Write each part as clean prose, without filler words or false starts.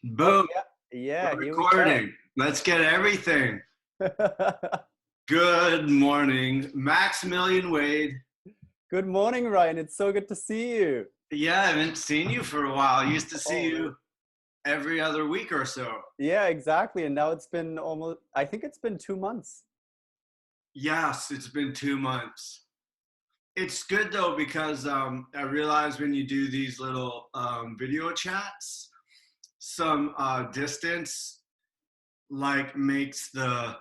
Oh Boom. yeah, yeah. We're Here we go. recording. Let's get everything. Good morning, Maximilian Waid. Good morning, Ryan. It's so good to see you. Yeah, I haven't seen you for a while. I used to see Oh man. you every other week or so. Yeah, exactly. And now it's been almost. I think it's been 2 months. Yes, it's been 2 months. It's good though because I realize when you do these little video chats, some distance like makes the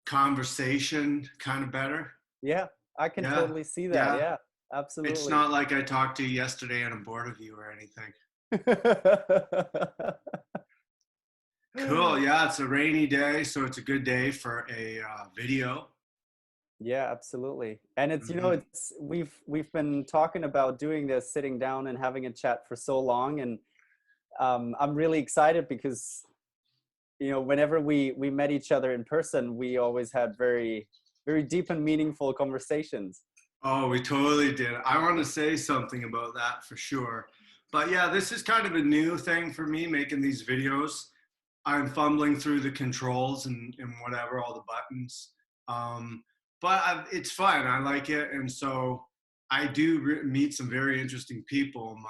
conversation kind of better. Yeah, I can Yeah, totally see that. yeah. Yeah, It's absolutely. not like I talked to you yesterday and I'm bored of you or anything. Cool. Yeah, it's a rainy day, so it's a good day for a video. Yeah, absolutely. And it's Hmm. it's we've been talking about doing this, sitting down and having a chat for so long, and I'm really excited because whenever we met each other in person, we always had very deep and meaningful conversations. Oh, we totally did. I want to say something about that for sure. But yeah, this is kind of a new thing for me making these videos. I'm fumbling through the controls and whatever, all the buttons. Um, it's fun. I like it. And so I do meet some very interesting people my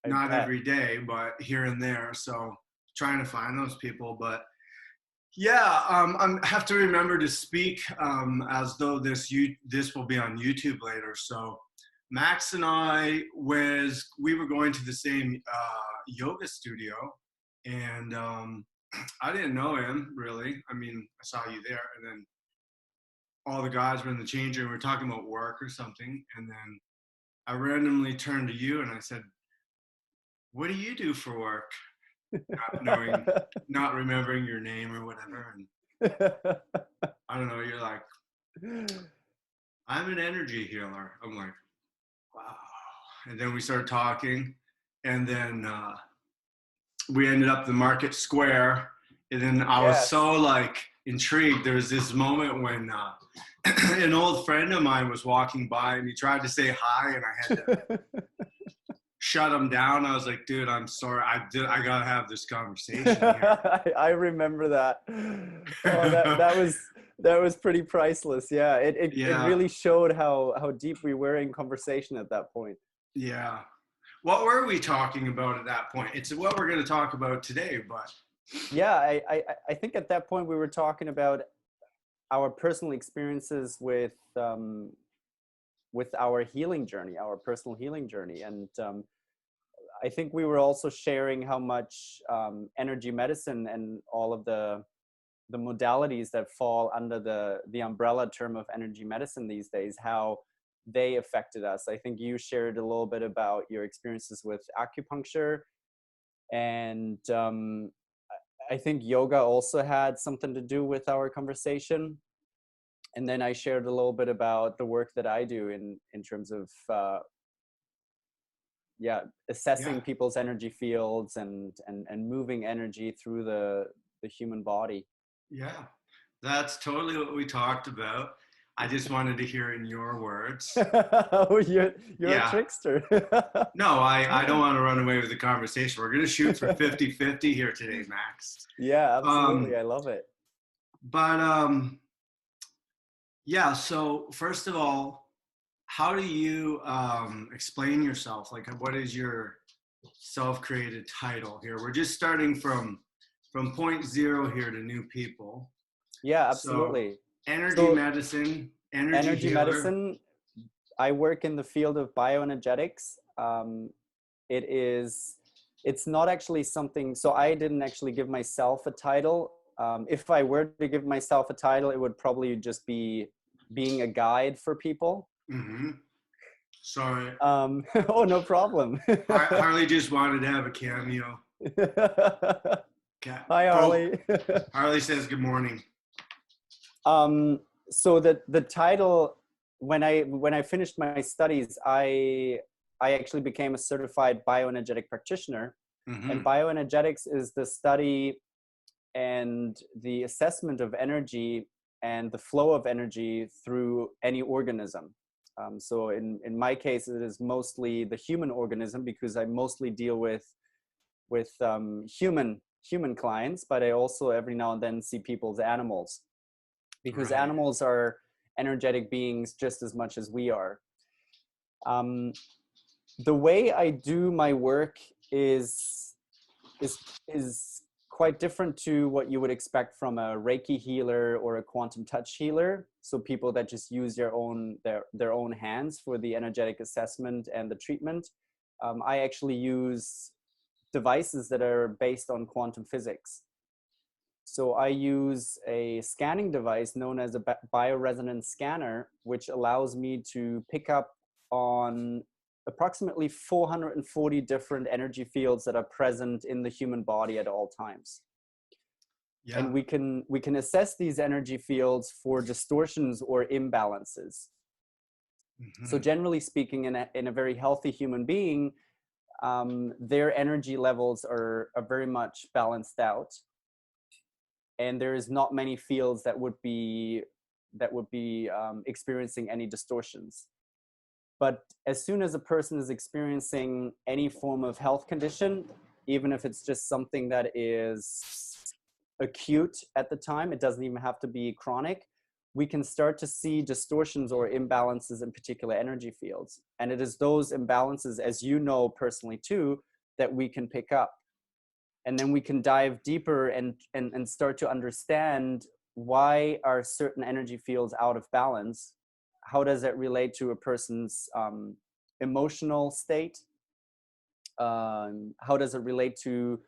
I not bet. every day, but here and there. So trying to find those people. But yeah, I have to remember to speak as though this will be on YouTube later. So Max and we were going to the same yoga studio, and I didn't know him really. I mean, I saw you there, and then all the guys were in the change room. We were talking about work or something, and then I randomly turned to you and I said, "What do you do for work?" Not knowing, not remembering your name or whatever, and I don't know. You're like, I'm an energy healer. I'm like, wow. And then we started talking, and then we ended up the market square. And then I was Yes. so like intrigued. There was this moment when an old friend of mine was walking by, and he tried to say hi, and I had to shut him down. I was like, dude, I'm sorry. I gotta have this conversation here. I remember that. Oh, that was pretty priceless. Yeah, it Yeah, really showed how deep we were in conversation at that point. yeah. What were we talking about at that point? It's what we're going to talk about today, but Yeah, I think at that point we were talking about our personal experiences with our healing journey, our personal healing journey, and I think we were also sharing how much energy medicine and all of the modalities that fall under the umbrella term of energy medicine these days, how they affected us. I think you shared a little bit about your experiences with acupuncture, and I think yoga also had something to do with our conversation. And then I shared a little bit about the work that I do in terms of yeah, yeah, assessing people's energy fields and moving energy through the human body. yeah. That's totally what we talked about. I just wanted to hear in your words. Oh, you're a Yeah. trickster. No, I don't want to run away with the conversation. We're going to shoot for 50-50 here today, Max. Yeah, absolutely. Um, I love it. but yeah, so first of all, how do you explain yourself? Like, what is your self-created title here? We're just starting from point zero here to new people. Yeah, So, absolutely. energy So medicine, energy energy healer. medicine, I work in the field of bioenergetics. It is, it's not actually something, so I didn't actually give myself a title. If I were to give myself a title, it would probably just be being a guide for people. Mm-hmm. Sorry, Oh, no problem. Harley just wanted to have a cameo. Cat. Hi, Oh, Harley. Harley says good morning. um, so the title, when I finished my studies, I actually became a certified bioenergetic practitioner. And Mm-hmm. bioenergetics is the study and the assessment of energy and the flow of energy through any organism. So in my case, it is mostly the human organism because I mostly deal with human clients, but I also every now and then see people's animals, because Right. animals are energetic beings just as much as we are. The way I do my work is quite different to what you would expect from a Reiki healer or a quantum touch healer. So people that just use their own hands for the energetic assessment and the treatment. I actually use devices that are based on quantum physics. So I use a scanning device known as a bioresonance scanner, which allows me to pick up on approximately 440 different energy fields that are present in the human body at all times. Yeah. And we can assess these energy fields for distortions or imbalances. Mm-hmm. So generally speaking, in a very healthy human being, their energy levels are very much balanced out, and there is not many fields that would be experiencing any distortions. But as soon as a person is experiencing any form of health condition, even if it's just something that is acute at the time, it doesn't even have to be chronic, we can start to see distortions or imbalances in particular energy fields. And it is those imbalances, as you know personally too, that we can pick up. And then we can dive deeper and start to understand, why are certain energy fields out of balance? How does that relate to a person's emotional state? How does it relate to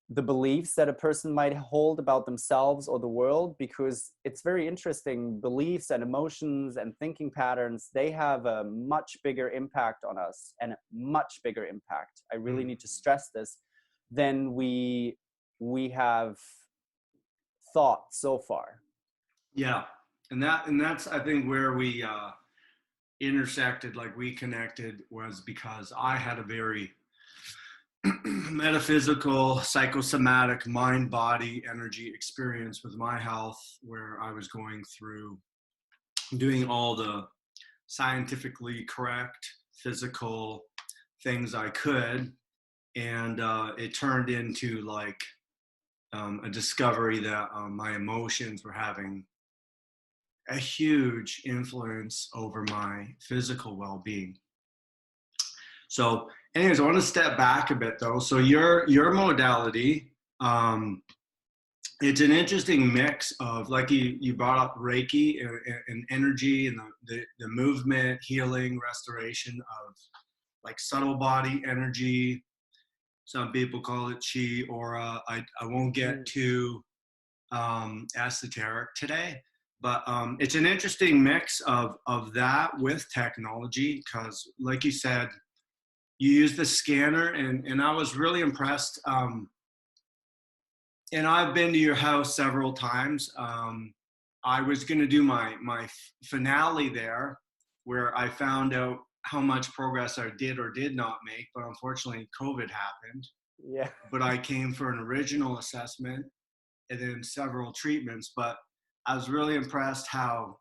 the beliefs that a person might hold about themselves or the world? Because it's very interesting, beliefs and emotions and thinking patterns, they have a much bigger impact on us, and a much bigger impact, I really need to stress this, than we have thought so far. Yeah. And that's, I think, where we intersected, like we connected, was because I had a very metaphysical, psychosomatic, mind body energy experience with my health, where I was going through doing all the scientifically correct physical things I could. And it turned into like a discovery that my emotions were having a huge influence over my physical well-being. So anyways, I want to step back a bit though. So your modality, it's an interesting mix of, like you brought up Reiki and energy and the movement, healing, restoration of like subtle body energy. Some people call it chi, aura. I won't get too esoteric today, but it's an interesting mix of that with technology, because like you said, you use the scanner, and I was really impressed. And I've been to your house several times. I was going to do my finale there, where I found out how much progress I did or did not make, but unfortunately COVID happened. Yeah. But I came for an original assessment and then several treatments. But I was really impressed how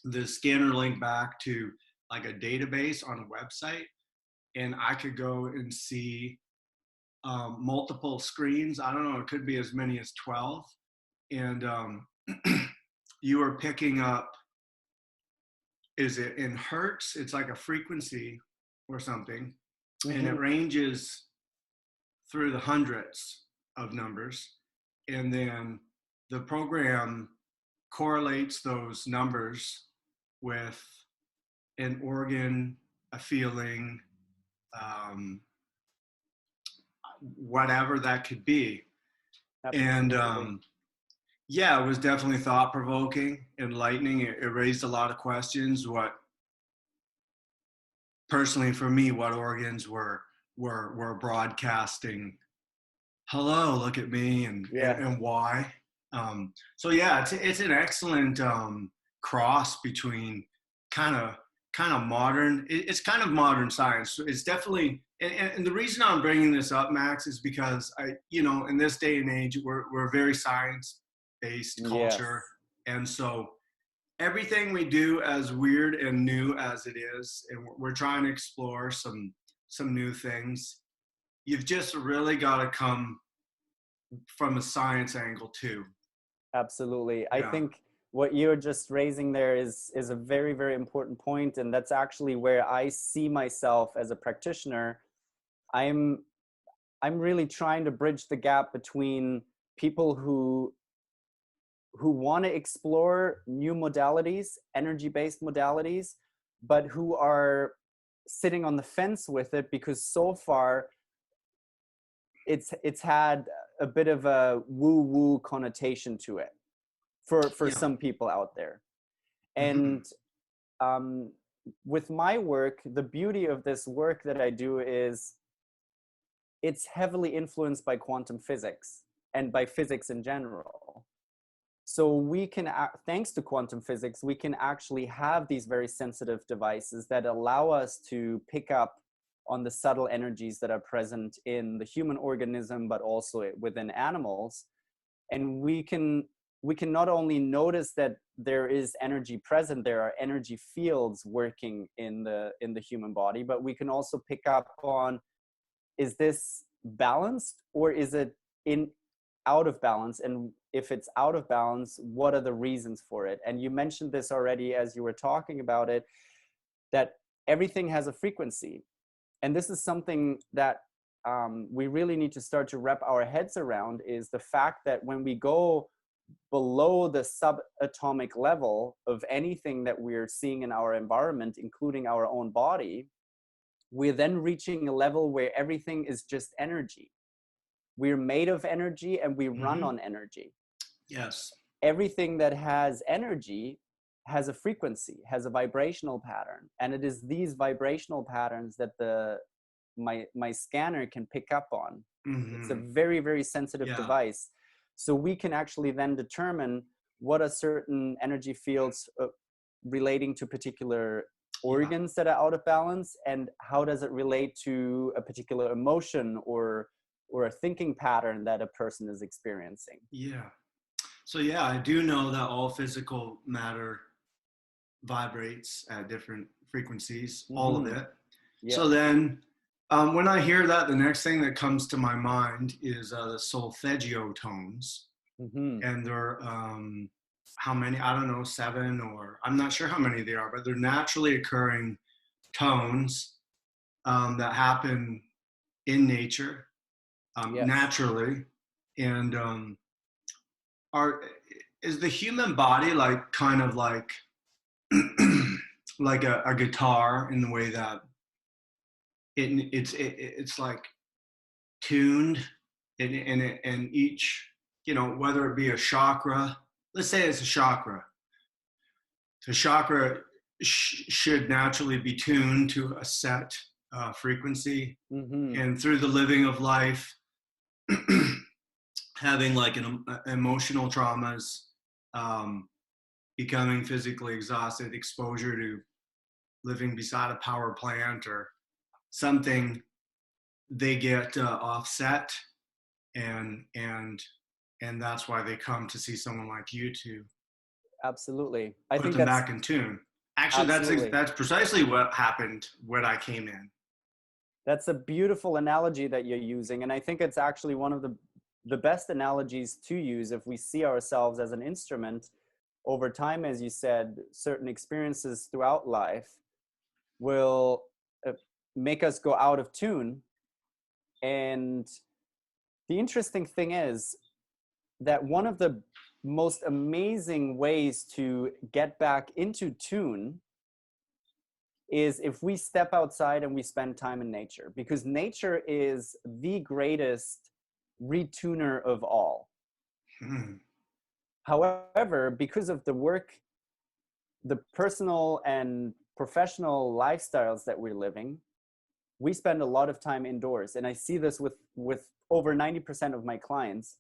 the scanner linked back to like a database on a website, and I could go and see multiple screens. I don't know, it could be as many as 12. And you were picking up, is it in hertz? It's like a frequency or something. Mm-hmm. And it ranges through the hundreds of numbers. And then the program correlates those numbers with an organ, a feeling, whatever that could be. Absolutely. And yeah, it was definitely thought-provoking, enlightening. It raised a lot of questions. What, personally for me, what organs were broadcasting, hello, look at me, and why. So yeah, it's an excellent cross between kind of modern. It's kind of modern science. It's definitely, and the reason I'm bringing this up, Max, is because in this day and age, we're a very science-based culture, and so everything we do, as weird and new as it is, and we're trying to explore some new things. you've just really got to come from a science angle too. Absolutely. I Yeah. think what you're just raising there is a very, very important point, and that's actually where I see myself as a practitioner. I'm I'm really trying to bridge the gap between people who want to explore new modalities, energy-based modalities, but who are sitting on the fence with it because so far it's had a bit of a woo-woo connotation to it for Yeah. some people out there. Mm-hmm. And um, with my work, the beauty of this work that I do is it's heavily influenced by quantum physics and by physics in general. So we can, thanks to quantum physics, we can actually have these very sensitive devices that allow us to pick up on the subtle energies that are present in the human organism, but also within animals. And we can not only notice that there is energy present, there are energy fields working in the human body, but we can also pick up on, is this balanced or is it in out of balance? And if it's out of balance, what are the reasons for it? And you mentioned this already as you were talking about it, that everything has a frequency. And this is something that we really need to start to wrap our heads around, is the fact that when we go below the subatomic level of anything that we're seeing in our environment, including our own body, we're then reaching a level where everything is just energy. We're made of energy and we run Mm-hmm. on energy. Yes. Everything that has energy has a frequency, has a vibrational pattern. And it is these vibrational patterns that my scanner can pick up on. It's a Mm-hmm. very, very sensitive Yeah. device. So we can actually then determine what are certain energy fields relating to particular Yeah. organs that are out of balance, and how does it relate to a particular emotion or a thinking pattern that a person is experiencing. Yeah. So yeah, I do know that all physical matter vibrates at different frequencies, all of Mm-hmm. it. So Yes. then, when I hear that, the next thing that comes to my mind is the solfeggio tones, Mm-hmm. and they're how many? I don't know, 7, or I'm not sure how many they are, but they're naturally occurring tones that happen in nature Yes. naturally, and are is the human body like kind of like like a guitar in the way that it's like tuned and each, whether it be a chakra, let's say it's a chakra, the chakra should naturally be tuned to a set frequency, Mm-hmm. and through the living of life, having like emotional traumas, um, becoming physically exhausted, exposure to living beside a power plant or something, they get offset, and and and that's why they come to see someone like you to Absolutely. I put think them that's back in tune. Actually, absolutely. that's precisely what happened when I came in. That's a beautiful analogy that you're using. And I think it's actually one of the best analogies to use if we see ourselves as an instrument over time. As you said, certain experiences throughout life will uh, make us go out of tune. And the interesting thing is that one of the most amazing ways to get back into tune is if we step outside and we spend time in nature, because nature is the greatest retuner of all. Hmm. However, because of the work, the personal and professional lifestyles that we're living, we spend a lot of time indoors. And I see this with over 90% of my clients,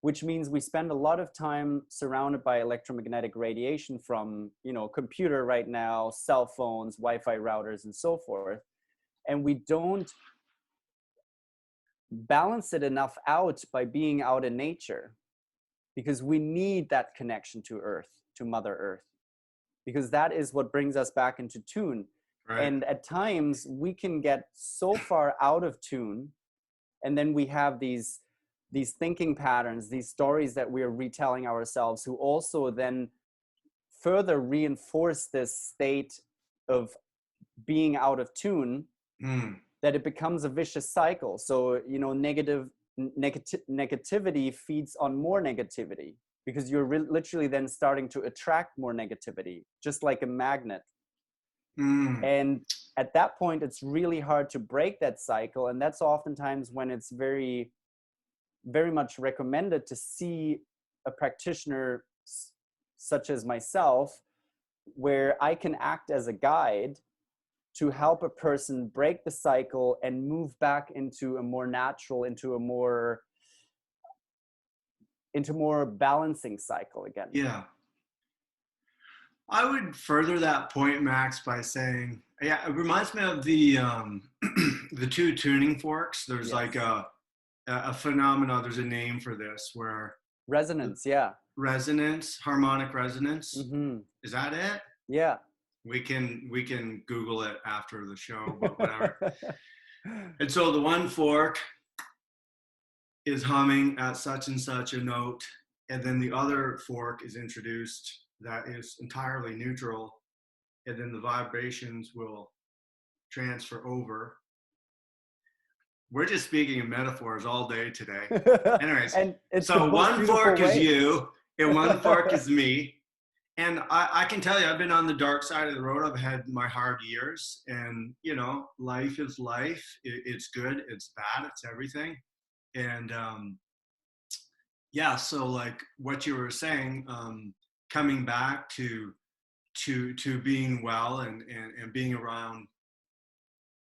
which means we spend a lot of time surrounded by electromagnetic radiation from, computer right now, cell phones, Wi-Fi routers, and so forth. And we don't balance it enough out by being out in nature, because we need that connection to Earth, to Mother Earth, because that is what brings us back into tune. Right. And at times we can get so far out of tune, and then we have these thinking patterns, these stories that we're retelling ourselves, who also then further reinforce this state of being out of tune, that it becomes a vicious cycle. So, you know, negativity feeds on more negativity, because you're literally then starting to attract more negativity, just like a magnet. And at that point, it's really hard to break that cycle. And that's oftentimes when it's very, very much recommended to see a practitioner such as myself, where I can act as a guide to help a person break the cycle and move back into a more natural, into more balancing cycle again. Yeah. I would further that point, Max, by saying, yeah, it reminds me of the the two tuning forks. There's like a phenomena. There's a name for this, where resonance, harmonic resonance. Mm-hmm. Is that it? Yeah. We can Google it after the show, but whatever. And so the one fork is humming at such and such a note, and then the other fork is introduced that is entirely neutral, and then the vibrations will transfer over. We're just speaking in metaphors all day today. Anyways, and so one fork is you, and one fork is me. And I can tell you, I've been on the dark side of the road. I've had my hard years, and, you know, life is life. It's good, it's bad, it's everything. And yeah, so like what you were saying, coming back to being well and being around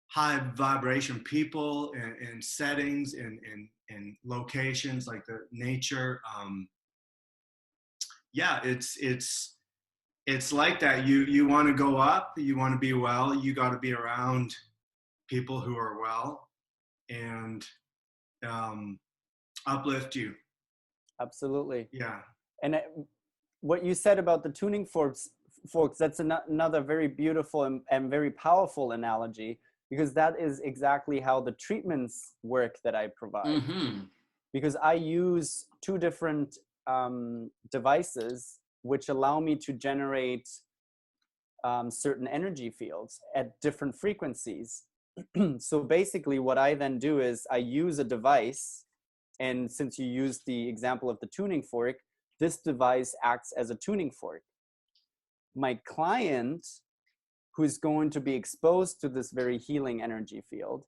high vibration people and settings and locations like the nature. Yeah, it's like that. You want to go up, you want to be well, you got to be around people who are well and uplift you. Absolutely. Yeah. And what you said about the tuning forks, that's another very beautiful and very powerful analogy, because that is exactly how the treatments work that I provide. Mm-hmm. Because I use two different devices which allow me to generate certain energy fields at different frequencies. So basically what I then do is I use a device, and since you used the example of the tuning fork, this device acts as a tuning fork. My client, who is going to be exposed to this very healing energy field,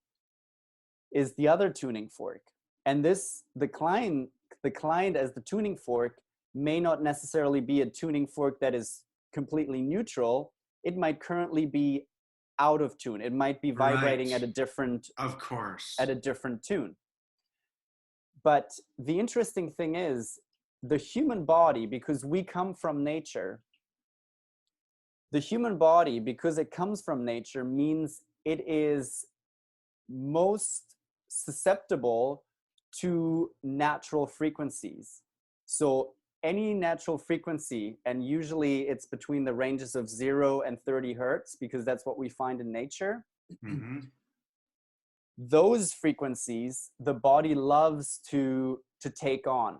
is the other tuning fork. And the client as the tuning fork may not necessarily be a tuning fork that is completely neutral. It might currently be out of tune. It might be vibrating at a different, of course, at a different tune. But the interesting thing is, the human body, because we come from nature, the human body, because it comes from nature, means it is most susceptible to natural frequencies. So any natural frequency, and usually it's between the ranges of 0 and 30 hertz, because that's what we find in nature. Mm-hmm. Those frequencies, the body loves to take on.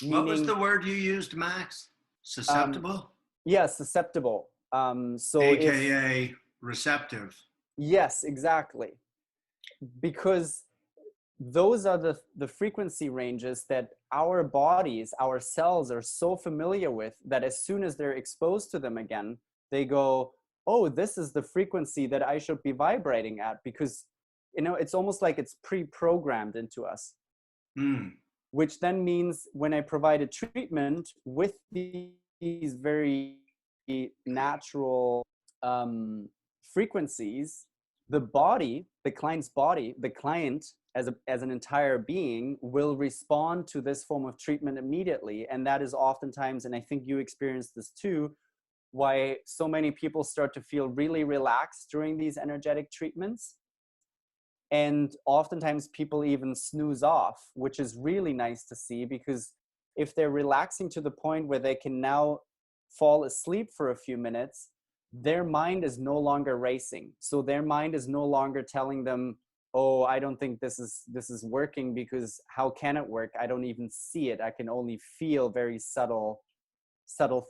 What was the word you used, Max? Susceptible? Yeah, susceptible. So AKA receptive. Yes, exactly. Because those are the frequency ranges that our bodies, our cells are so familiar with, that as soon as they're exposed to them again, they go, oh, this is the frequency that I should be vibrating at, because, you know, it's almost like it's pre-programmed into us. Which then means when I provide a treatment with these very natural frequencies, the body, the client's body, the client as an entire being will respond to this form of treatment immediately. And that is oftentimes, and I think you experienced this too, why so many people start to feel really relaxed during these energetic treatments. And oftentimes people even snooze off, which is really nice to see, because if they're relaxing to the point where they can now fall asleep for a few minutes, their mind is no longer racing. So their mind is no longer telling them, oh, I don't think this is working, because how can it work? I don't even see it. I can only feel very subtle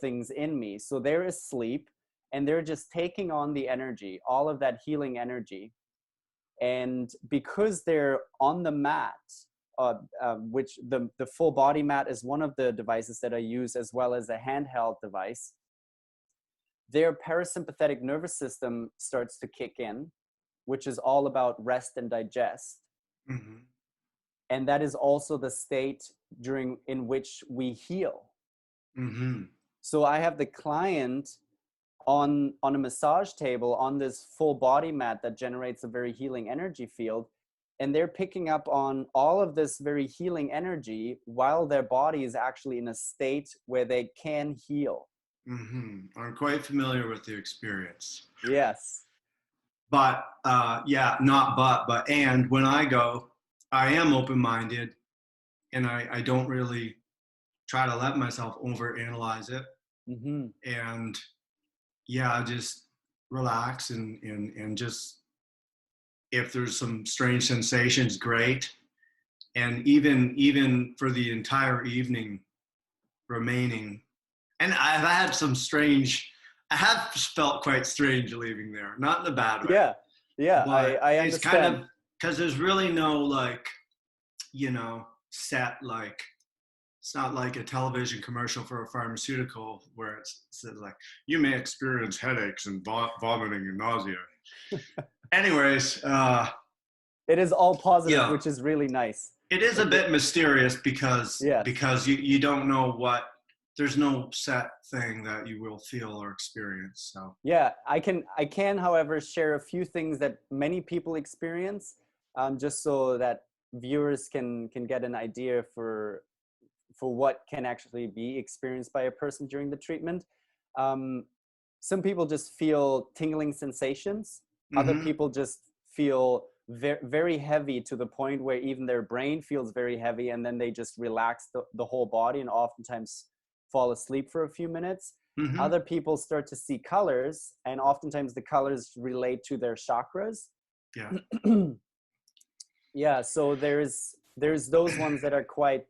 things in me. So they're asleep and they're just taking on the energy, all of that healing energy. And because they're on the mat, which the full body mat is one of the devices that I use, as well as a handheld device, their parasympathetic nervous system starts to kick in, which is all about rest and digest. Mm-hmm. And that is also the state in which we heal. Mm-hmm. So I have the client on a massage table on this full body mat that generates a very healing energy field. And they're picking up on all of this very healing energy while their body is actually in a state where they can heal. Mm-hmm. I'm quite familiar with the experience. Yes. But and when I go, I am open-minded, and I don't really try to let myself overanalyze it. Mm-hmm. And yeah, just relax and just, if there's some strange sensations, great. And even for the entire evening remaining, and I have felt quite strange leaving there, not in a bad way. Yeah, but I it's understand. kind of, because there's really no, like, set, like, it's not like a television commercial for a pharmaceutical where it says, like, you may experience headaches and vomiting and nausea. Anyways, it is all positive, which is really nice. It is a bit mysterious because you don't know there's no set thing that you will feel or experience. So yeah, I can however share a few things that many people experience, just so that viewers can get an idea for what can actually be experienced by a person during the treatment. Some people just feel tingling sensations. Mm-hmm. Other people just feel very heavy, to the point where even their brain feels very heavy, and then they just relax the whole body and oftentimes fall asleep for a few minutes. Mm-hmm. Other people start to see colors, and oftentimes the colors relate to their chakras. Yeah. Yeah, so there's those ones that are quite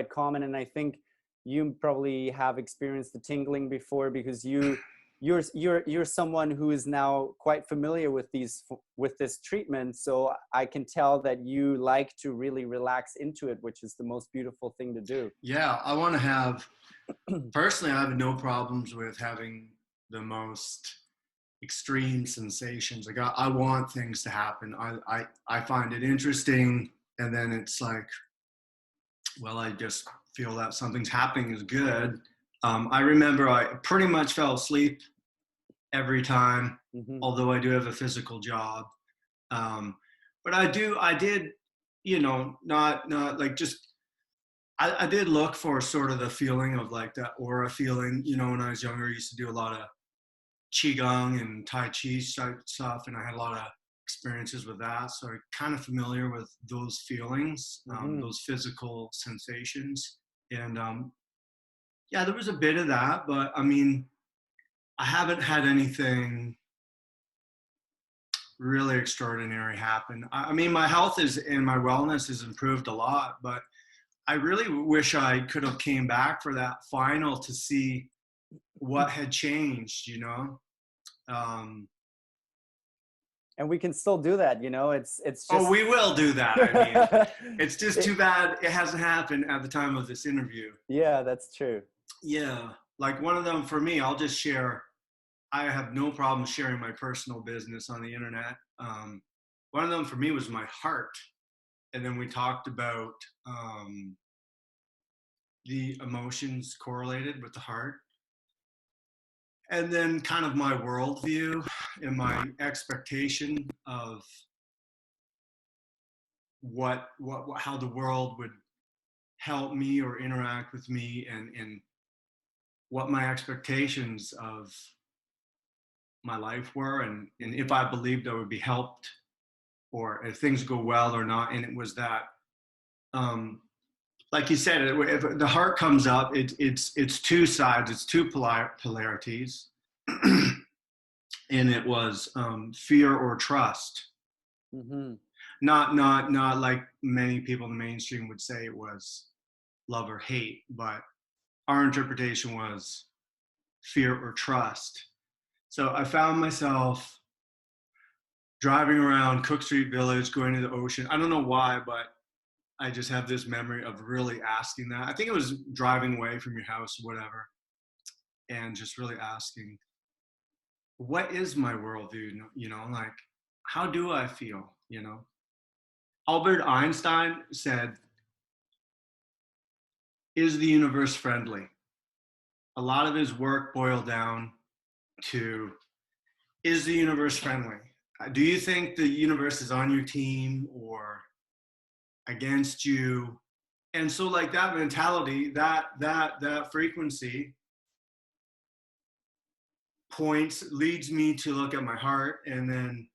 common, and I think you probably have experienced the tingling before, because you're someone who is now quite familiar with this treatment. So I can tell that you like to really relax into it, which is the most beautiful thing to do. Yeah, I want to have, personally, I have no problems with having the most extreme sensations. Like, I want things to happen. I find it interesting, and then it's like, well, I just feel that something's happening is good. I remember I pretty much fell asleep every time, mm-hmm. although I do have a physical job. But I did, not like, just, I did look for sort of the feeling of, like, that aura feeling. When I was younger, I used to do a lot of Qigong and Tai Chi stuff, and I had a lot of experiences with that. So I'm kind of familiar with those feelings, mm-hmm. those physical sensations. And yeah, there was a bit of that, but I mean, I haven't had anything really extraordinary happen. I mean, my health and my wellness has improved a lot, but I really wish I could have came back for that final to see what had changed, and we can still do that, it's just... Oh, we will do that. I mean, it's just too bad it hasn't happened at the time of this interview. Yeah, that's true. Yeah. Like, one of them for me, I'll just share. I have no problem sharing my personal business on the internet. One of them for me was my heart. And then we talked about the emotions correlated with the heart. And then kind of my worldview and my expectation of how the world would help me or interact with me, and what my expectations of my life were, and if I believed I would be helped, or if things go well or not. And it was that, like you said, if the heart comes up, it's two sides, it's two polarities. and it was fear or trust. Mm-hmm. Not like many people in the mainstream would say it was love or hate, but our interpretation was fear or trust. So I found myself driving around Cook Street Village, going to the ocean. I don't know why, but I just have this memory of really asking that. I think it was driving away from your house or whatever, and just really asking, what is my worldview? You know, like, how do I feel? You know, Albert Einstein said, is the universe friendly? A lot of his work boiled down to, is the universe friendly? Do you think the universe is on your team or against you? And so like that mentality, that frequency leads me to look at my heart, and then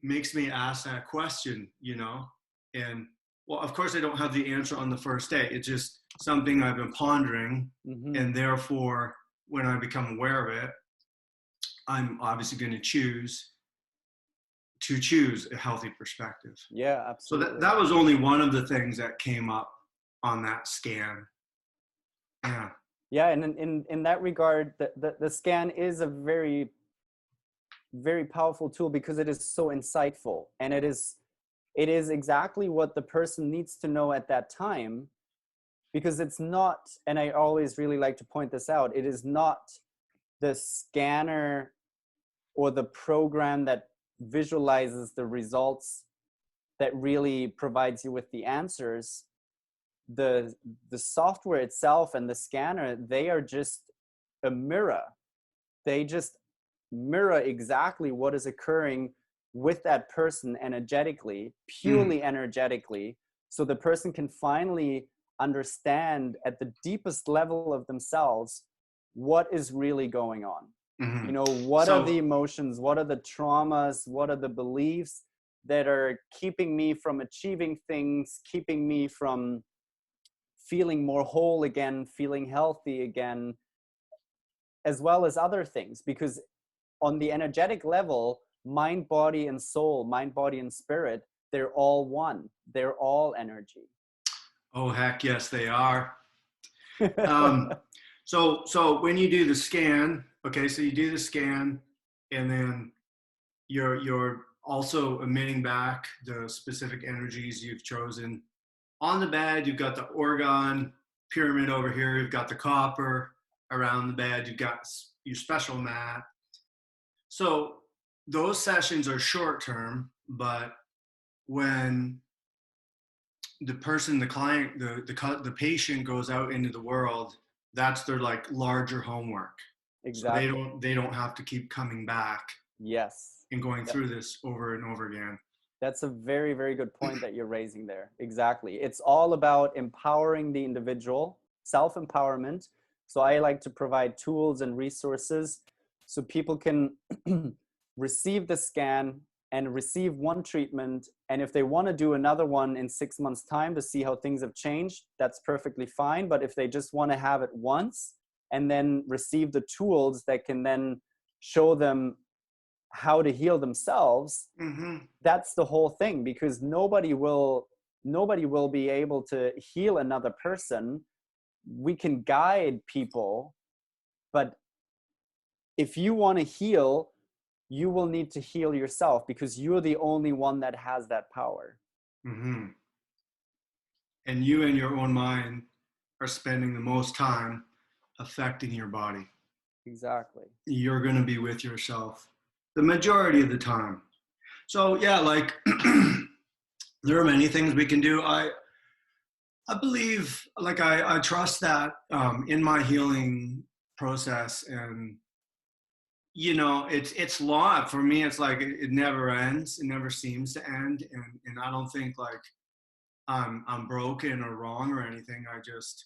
makes me ask that question, you know? And well, of course I don't have the answer on the first day. It's just something I've been pondering. Mm-hmm. And therefore, when I become aware of it, I'm obviously going to choose a healthy perspective. Yeah, So absolutely. that was only one of the things that came up on that scan. Yeah. Yeah, and in that regard, the scan is a very, very powerful tool because it is so insightful, and it is exactly what the person needs to know at that time, because it's not, and I always really like to point this out, it is not the scanner or the program that visualizes the results that really provides you with the answers. The software itself and the scanner, they are just a mirror. They just mirror exactly what is occurring with that person energetically, purely energetically, so the person can finally understand at the deepest level of themselves what is really going on. Mm-hmm. You know, what are the emotions, what are the traumas, what are the beliefs that are keeping me from achieving things, keeping me from feeling more whole again, feeling healthy again, as well as other things. Because on the energetic level, mind, body, and soul, mind, body, and spirit, they're all one. They're all energy. Oh, heck yes, they are. So when you do the scan, okay, so you do the scan, and then you're also emitting back the specific energies you've chosen. On the bed, you've got the orgone pyramid over here. You've got the copper around the bed. You've got your special mat. So those sessions are short term, but when the person, the client, the patient goes out into the world, that's their like larger homework. Exactly. So they don't have to keep coming back. Yes. And going through this over and over again. That's a very, very good point that you're raising there. Exactly. It's all about empowering the individual, self-empowerment. So I like to provide tools and resources so people can receive the scan and receive one treatment. And if they want to do another one in 6 months' time to see how things have changed, that's perfectly fine. But if they just want to have it once and then receive the tools that can then show them how to heal themselves, that's the whole thing, because nobody will be able to heal another person. We can guide people, but if you want to heal, you will need to heal yourself, because you're the only one that has that power. And you in your own mind are spending the most time affecting your body. Exactly. You're going to be with yourself the majority of the time. So yeah, like there are many things we can do. I believe, like I trust that in my healing process, and you know, it's long for me. It's like it never ends. It never seems to end, and I don't think like I'm broken or wrong or anything. I just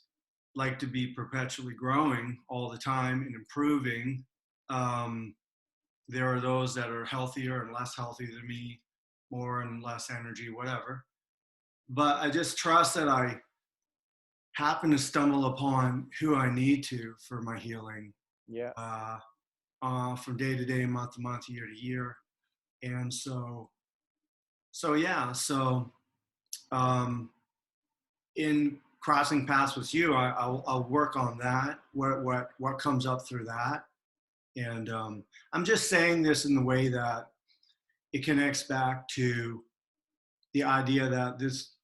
like to be perpetually growing all the time and improving. There are those that are healthier and less healthy than me, more and less energy, whatever. But I just trust that I happen to stumble upon who I need to for my healing. Yeah. from day to day, month to month, year to year. And so yeah, so in crossing paths with you, I'll work on that. What comes up through that, and I'm just saying this in the way that it connects back to the idea that this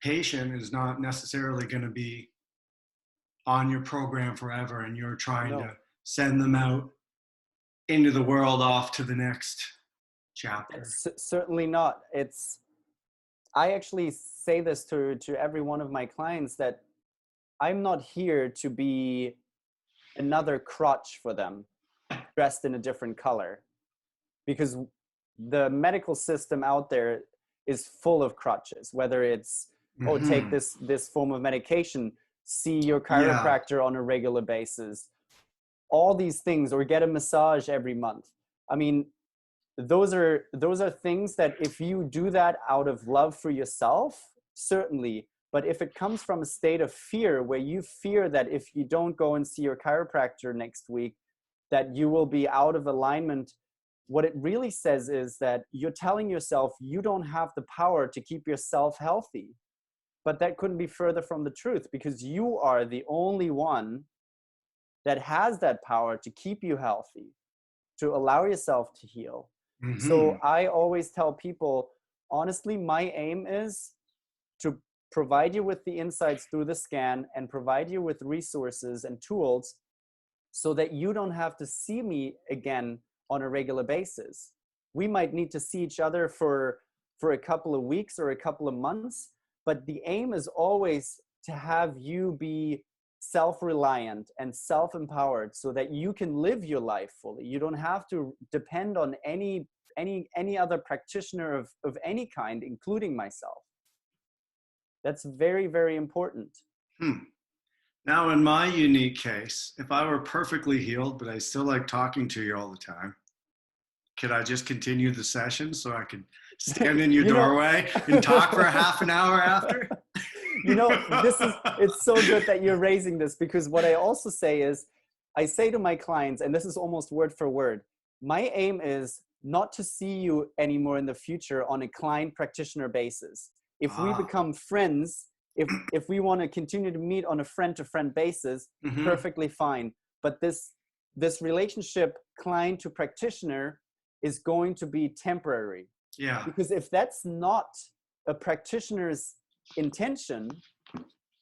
patient is not necessarily going to be on your program forever, and you're trying to send them out into the world off to the next chapter. Certainly not. I actually say this to every one of my clients, that I'm not here to be another crutch for them dressed in a different color, because the medical system out there is full of crutches, whether it's, oh, take this form of medication, see your chiropractor on a regular basis, all these things, or get a massage every month. I mean, those are things that if you do that out of love for yourself, certainly. But if it comes from a state of fear, where you fear that if you don't go and see your chiropractor next week, that you will be out of alignment, what it really says is that you're telling yourself you don't have the power to keep yourself healthy. But that couldn't be further from the truth, because you are the only one that has that power to keep you healthy, to allow yourself to heal. So I always tell people, honestly, my aim is to provide you with the insights through the scan and provide you with resources and tools so that you don't have to see me again on a regular basis. We might need to see each other for a couple of weeks or a couple of months, but the aim is always to have you be self-reliant and self-empowered so that you can live your life fully. You don't have to depend on any other practitioner of any kind, including myself. That's very, very important. Now, in my unique case, if I were perfectly healed, but I still like talking to you all the time, could I just continue the session so I could stand in your doorway and talk for a half an hour after? It's so good that you're raising this, because what I also say is, I say to my clients, and this is almost word for word, my aim is not to see you anymore in the future on a client practitioner basis. If we become friends, if we want to continue to meet on a friend-to-friend basis, perfectly fine. But this relationship, client to practitioner, is going to be temporary. Yeah. Because if that's not a practitioner's intention,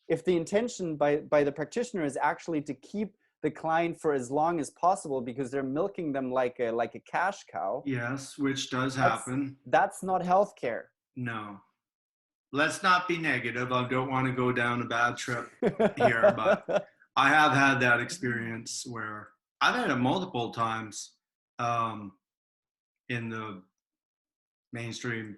if the intention by the practitioner is actually to keep the client for as long as possible because they're milking them like a cash cow. Yes, which does happen. That's not healthcare. No. Let's not be negative. I don't want to go down a bad trip here, but I have had that experience where I've had it multiple times in the mainstream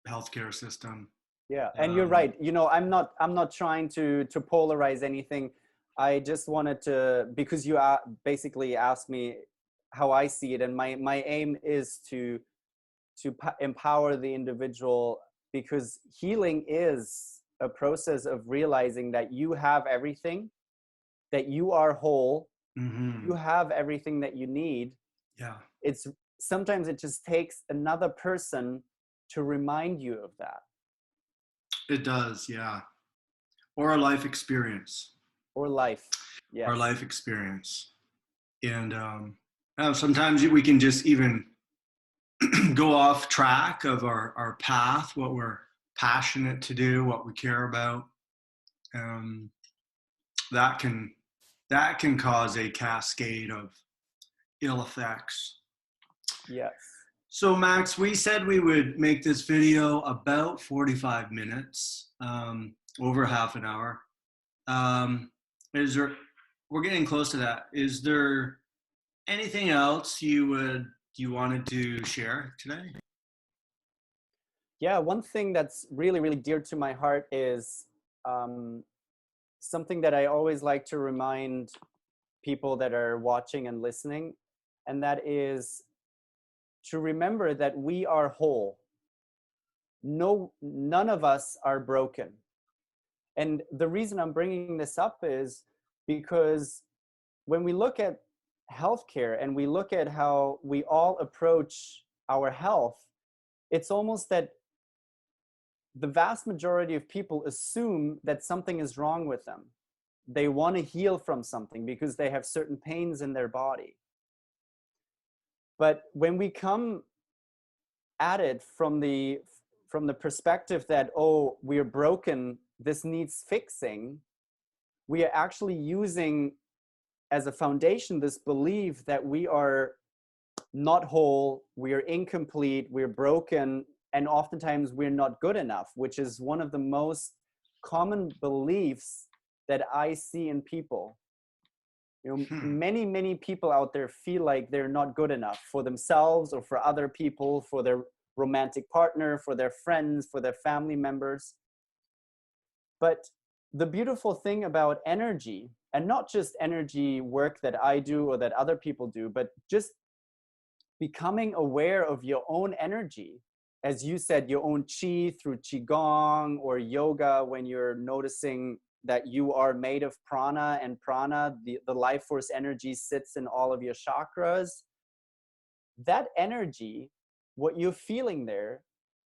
healthcare system. Yeah, and you're right. I'm not trying to polarize anything. I just wanted to, because you basically asked me how I see it, and my aim is to empower the individual, because healing is a process of realizing that you have everything, that you are whole, you have everything that you need. Yeah. Sometimes it just takes another person to remind you of that. It does, yeah. Or a life experience. Or life, yes. Our life experience. And sometimes we can just even go off track of our path, what we're passionate to do, what we care about. That can cause a cascade of ill effects. Yes. So Max, we said we would make this video about 45 minutes, over half an hour. We're getting close to that. Is there anything else you wanted to share today? Yeah, one thing that's really, really dear to my heart is something that I always like to remind people that are watching and listening, and that is to remember that we are whole. None of us are broken. And the reason I'm bringing this up is because when we look at healthcare and we look at how we all approach our health, it's almost that the vast majority of people assume that something is wrong with them. They want to heal from something because they have certain pains in their body. But when we come at it from the perspective that, oh, we're broken, this needs fixing, we are actually using as a foundation this belief that we are not whole, we are incomplete, we're broken, and oftentimes we're not good enough, which is one of the most common beliefs that I see in people. You know, many people out there feel like they're not good enough for themselves or for other people, for their romantic partner, for their friends, for their family members. But the beautiful thing about energy, and not just energy work that I do or that other people do, but just becoming aware of your own energy, as you said, your own chi through qigong or yoga, when you're noticing that you are made of prana, and prana, the life force energy, sits in all of your chakras. That energy, what you're feeling there,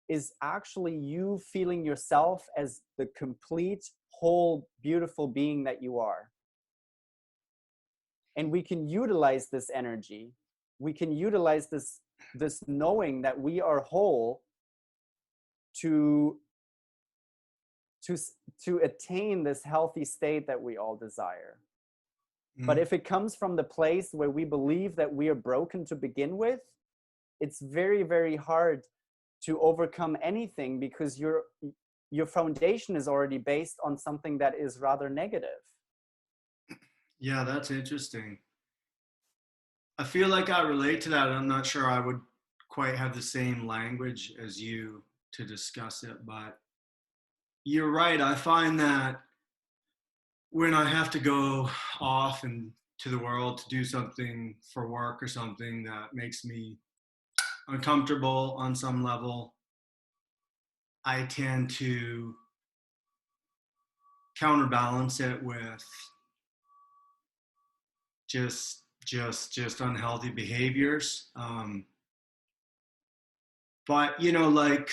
is actually you feeling yourself as the complete, whole, beautiful being that you are. And we can utilize this energy. We can utilize this knowing that we are whole to attain this healthy state that we all desire. But if it comes from the place where we believe that we are broken to begin with, it's very, very hard to overcome anything, because your foundation is already based on something that is rather negative. Yeah, that's interesting. I feel like I relate to that. I'm not sure I would quite have the same language as you to discuss it, but you're right. I find that when I have to go off and to the world to do something for work or something that makes me uncomfortable on some level, I tend to counterbalance it with just unhealthy behaviors. But you know, like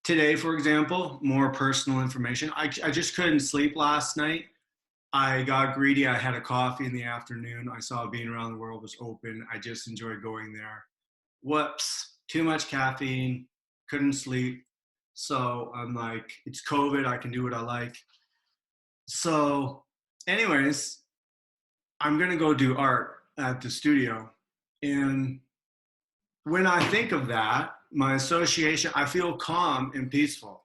today, for example, more personal information. I just couldn't sleep last night. I got greedy. I had a coffee in the afternoon. I saw Being Around the World was open. I just enjoyed going there. Whoops, too much caffeine, couldn't sleep. So I'm like, it's COVID, I can do what I like. So anyways, I'm gonna go do art at the studio. And when I think of that, my association, I feel calm and peaceful.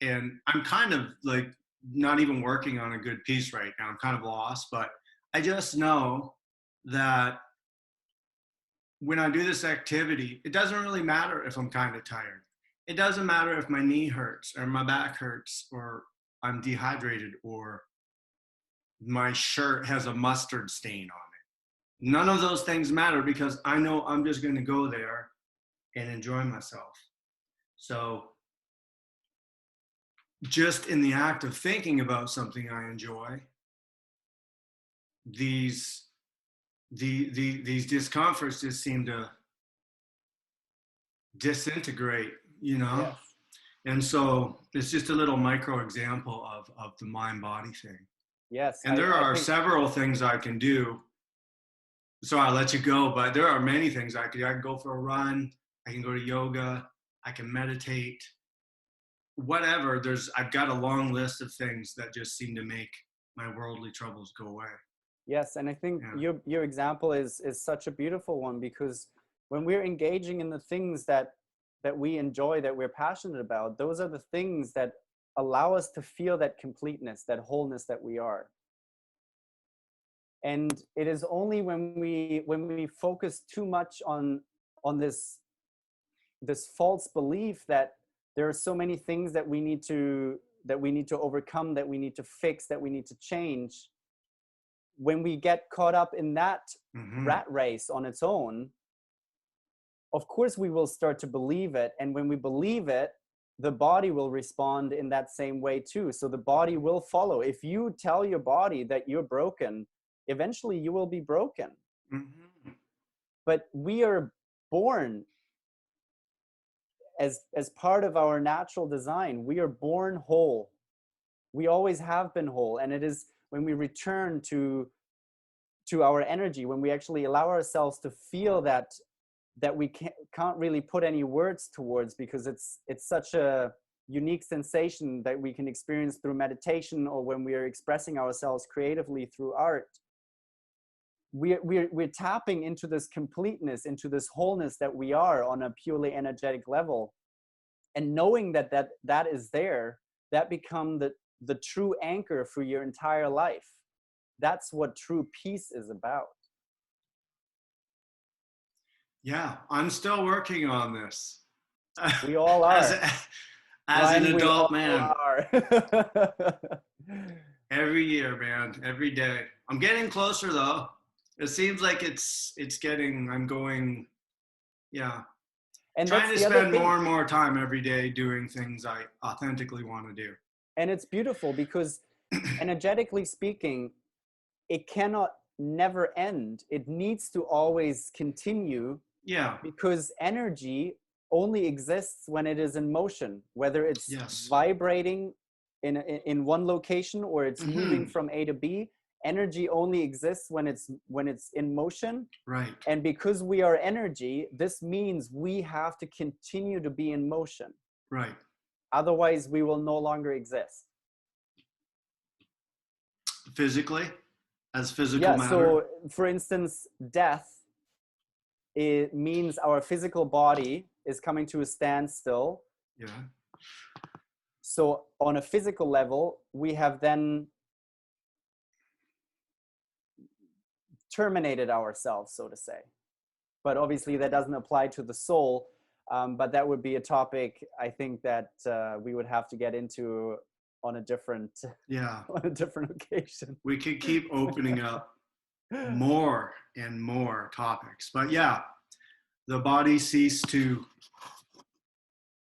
And I'm kind of like not even working on a good piece right now. I'm kind of lost, but I just know that when I do this activity, it doesn't really matter if I'm kind of tired. It doesn't matter if my knee hurts or my back hurts or I'm dehydrated or my shirt has a mustard stain on it. None of those things matter, because I know I'm just going to go there and enjoy myself. So just in the act of thinking about something I enjoy, these discomforts just seem to disintegrate, you know? Yes. And so it's just a little micro example of the mind body thing. Yes. And there are think several things I can do. So I'll let you go, but there are many things I can do. I can go for a run. I can go to yoga. I can meditate. Whatever. I've got a long list of things that just seem to make my worldly troubles go away. Yes, and I think your example is such a beautiful one, because when we're engaging in the things that we enjoy, that we're passionate about, those are the things that allow us to feel that completeness, that wholeness that we are. And it is only when we focus too much on this false belief that there are so many things that we need to overcome, that we need to fix, that we need to change. When we get caught up in that rat race on its own, of course we will start to believe it. And when we believe it, the body will respond in that same way too. So the body will follow. If you tell your body that you're broken, eventually you will be broken. Mm-hmm. But we are born as part of our natural design. We are born whole. We always have been whole. And it is when we return to our energy, when we actually allow ourselves to feel that we can't really put any words towards, because it's such a unique sensation that we can experience through meditation, or when we are expressing ourselves creatively through art. We're tapping into this completeness, into this wholeness that we are on a purely energetic level. And knowing that is there, that become the true anchor for your entire life. That's what true peace is about. Yeah, I'm still working on this. We all are. As an adult man. Are. Every year, man, every day. I'm getting closer though. It seems like I'm going, yeah. And trying to spend more and more time every day doing things I authentically want to do. And it's beautiful because energetically speaking, it cannot never end. It needs to always continue. Yeah. Because energy only exists when it is in motion, whether it's vibrating in one location or it's moving from A to B. Energy only exists when it's in motion. Right. And because we are energy, this means we have to continue to be in motion. Right. Otherwise, we will no longer exist. Physically, as physical matter. So, for instance, death, it means our physical body is coming to a standstill. Yeah. So on a physical level, we have then terminated ourselves, so to say. But obviously that doesn't apply to the soul. But that would be a topic, I think, that we would have to get into on a different occasion. We could keep opening up more and more topics. But yeah, the body ceased to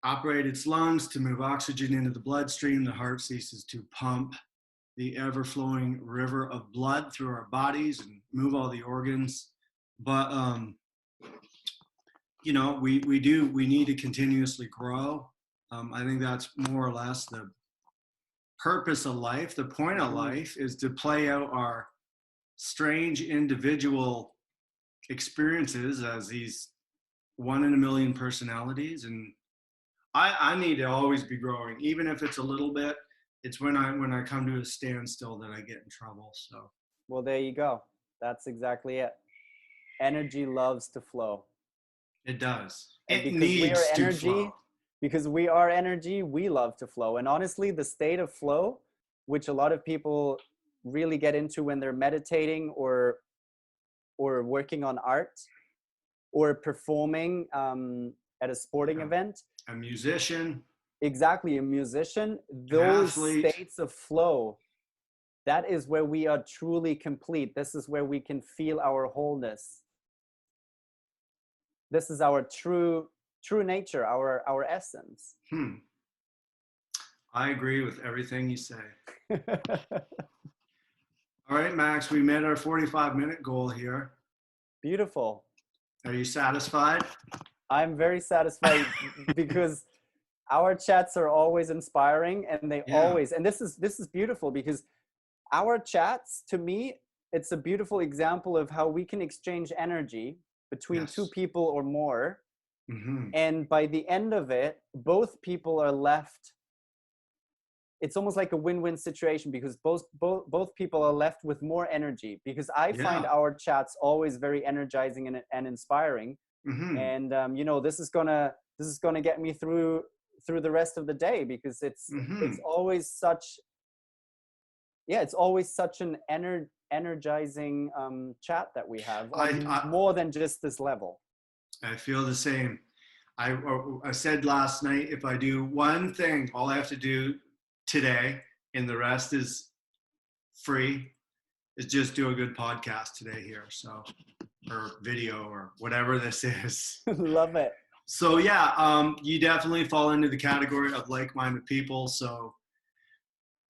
operate its lungs to move oxygen into the bloodstream. The heart ceases to pump the ever-flowing river of blood through our bodies and move all the organs. But we need to continuously grow. I think that's more or less the purpose of life. The point of life is to play out our strange individual experiences as these 1 in a million personalities. And I need to always be growing, even if it's a little bit. It's when I come to a standstill that I get in trouble. So, well, there you go. That's exactly it. Energy loves to flow. It does. And it needs to flow. Because we are energy, we love to flow. And honestly, the state of flow, which a lot of people really get into when they're meditating or working on art or performing at a sporting event. A musician. Exactly, a musician. Those states of flow, that is where we are truly complete. This is where we can feel our wholeness. This is our true nature, our essence. I agree with everything you say. All right, Max, we met our 45-minute goal here. Beautiful. Are you satisfied? I'm very satisfied because our chats are always inspiring, and they always, and this is beautiful because our chats, to me, it's a beautiful example of how we can exchange energy between two people or more. And by the end of it, both people are left. It's almost like a win-win situation because both people are left with more energy, because I find our chats always very energizing and inspiring. And this is gonna get me through the rest of the day, because it's always such an energizing chat that we have on more than just this level. I feel the same. I said last night, if I do one thing, all I have to do today, and the rest is free, is just do a good podcast today here. So, or video or whatever this is. Love it. So you definitely fall into the category of like-minded people. So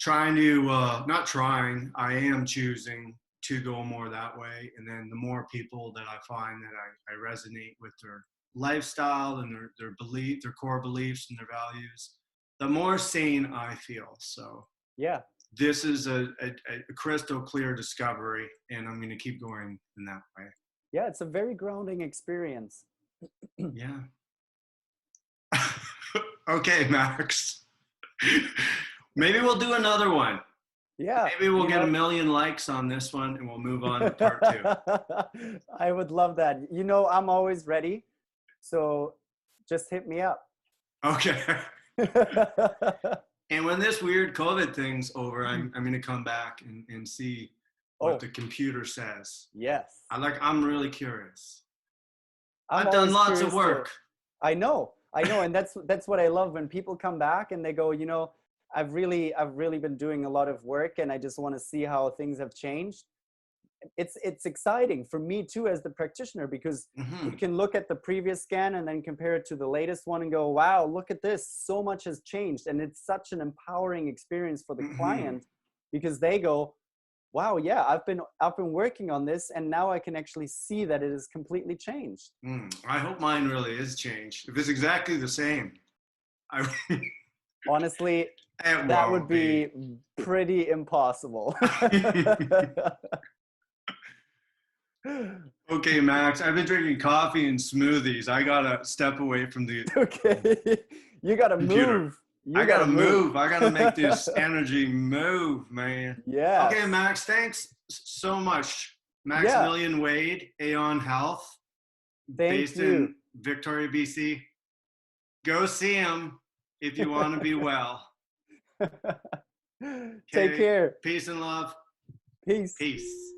I am choosing to go more that way. And then the more people that I find that I resonate with their lifestyle and their belief, their core beliefs and their values, the more sane I feel. So Yeah. this is a crystal clear discovery, and I'm going to keep going in that way. Yeah, it's a very grounding experience. Yeah. Okay, Max. Maybe we'll do another one. Yeah. Maybe we'll get 1 million likes on this one and we'll move on to part 2. I would love that. You know, I'm always ready. So just hit me up. Okay. And when this weird COVID thing's over, I'm going to come back and see what the computer says. Yes. I'm really curious. I've done lots of work. Too. I know. And that's what I love when people come back and they go, you know, I've really been doing a lot of work and I just want to see how things have changed. It's exciting for me too as the practitioner, because you can look at the previous scan and then compare it to the latest one and go, wow, look at this, so much has changed. And it's such an empowering experience for the client, because they go, wow, yeah, I've been working on this and now I can actually see that it is completely changed. I hope mine really is changed. If it's exactly the same, honestly, that would be pretty impossible. Okay, Max, I've been drinking coffee and smoothies. I gotta step away from the Okay, you gotta computer. move. I gotta move. I gotta make this energy move, man. Yeah. Okay, Max, thanks so much. Maximilian Waid, Aeon Health, based in Victoria, BC. Go see him if you want to be well. Take care. Peace and love. Peace. Peace.